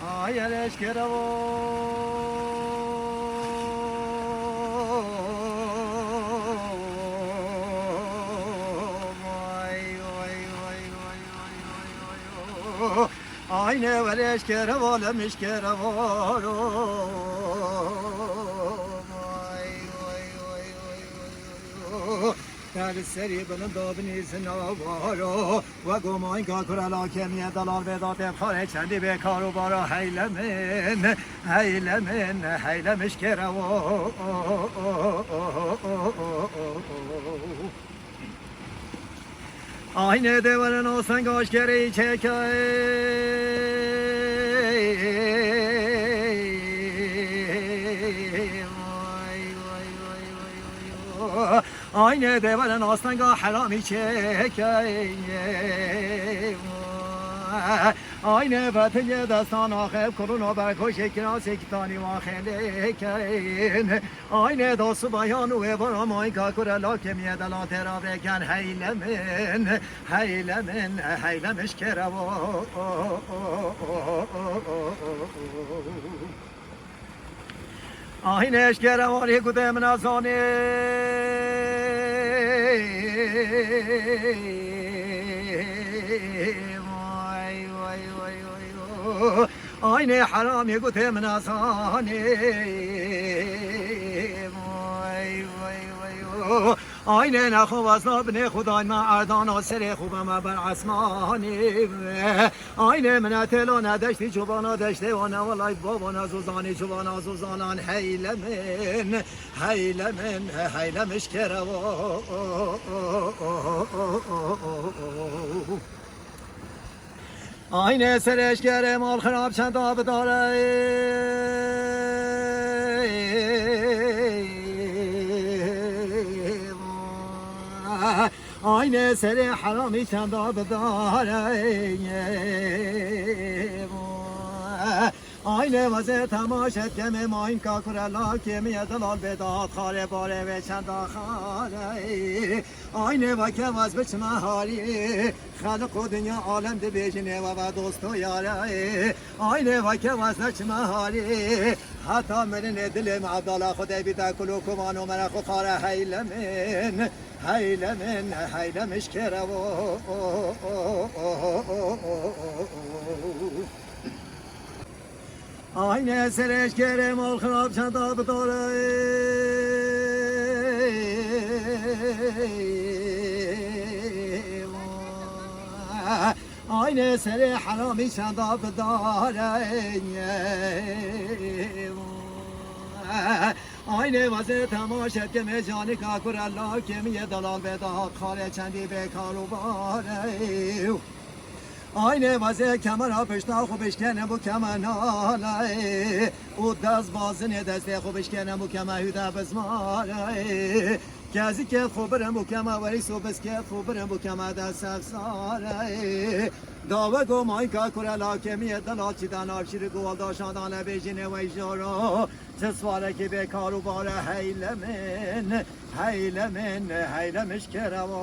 آیلش کرو aynı veleş kere volemiş kere voro در سری بلند دابنیز نوارو و گمان که کرلا کمیه دلال بدات خاره چندی به کارو بارا هیلمش کره aynı devarın olsan koş gereği aynı devarın olsan koş harami aynı fatiye destan ahib kuruna berkoş ekran sektani vahelekin aynı dostu bayanı ve baramayın kakura kemiye dala terabeken heylemiş kerevo aynı eşkere var yekudem nazani aynı haram yekudem nazani aynı نخو واسناب نه خدای ما اردان آسر خوبم بر اسمانی aynı من تلو ندشتی چوبانا دشته و نه ولای بابا نزوزانی چوبانا زوزانان هیلمش کرو aynı سرش گره مال خراب چند آب داره aynı seri harami çanda bedare aynı vazir tamaşet kemi main kakurella kemi yedalal bedat khare bare ve çanda khare aynı vake vaz biçme hali خالق و دنیا عالم ده بیجنه و دوست و یاره aynı vake vaz biçme hali hatta menin dilim abdallah خدای بیتا کلو کمان و مرخ و خاره هیلمش کرو aynı سرش گرم ال خراب چندا بداره aynı seri harami çanda بداره aynı vazir tماشت که مجانی کاکور الله که میه دلال بداد خاله چندی به کارو باره aynı vazir کمر پشتا خوبش کنه بو کمناله او دست بازنه دسته خوبش کنه بو کمهوده بزماره کسی که خوبرم بو کمه ولی صوبس که خوبرم بو کمه دست افزاره داوه گو مای کاکور الله که میه دلال چیدن آفشیر گوال داشتان بیجینه و ایجارو جسواره که به کارو باره هیلمش کرو